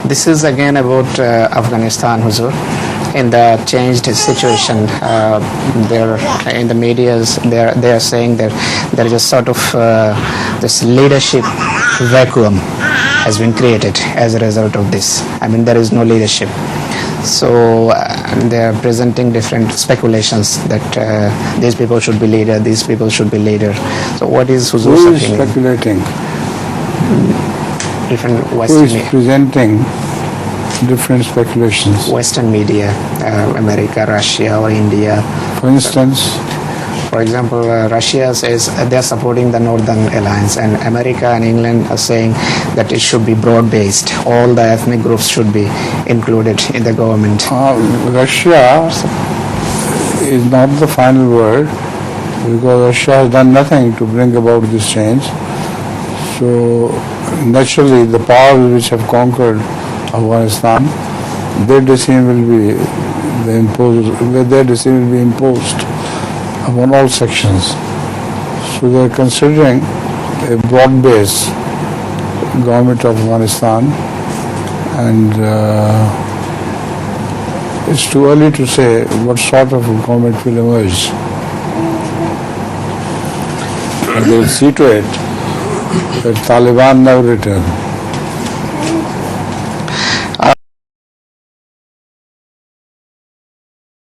This is again about Afghanistan, Huzur. In the changed situation, there in the medias, they are saying that there is a sort of this leadership vacuum has been created as a result of this. I mean, there is no leadership. So they are presenting different speculations that these people should be leader, these people should be leader. So what is Huzur's opinion? Who is speculating? Different Who is presenting different speculations? Western media, America, Russia, or India. For instance? For example, Russia says they are supporting the Northern Alliance, and America and England are saying that it should be broad-based. All the ethnic groups should be included in the government. Russia is not the final word, because Russia has done nothing to bring about this change. So naturally, the powers which have conquered Afghanistan, their decision will be imposed upon all sections. So they are considering a broad-based government of Afghanistan, and it's too early to say what sort of government will emerge. And they will see to it that Taliban never return.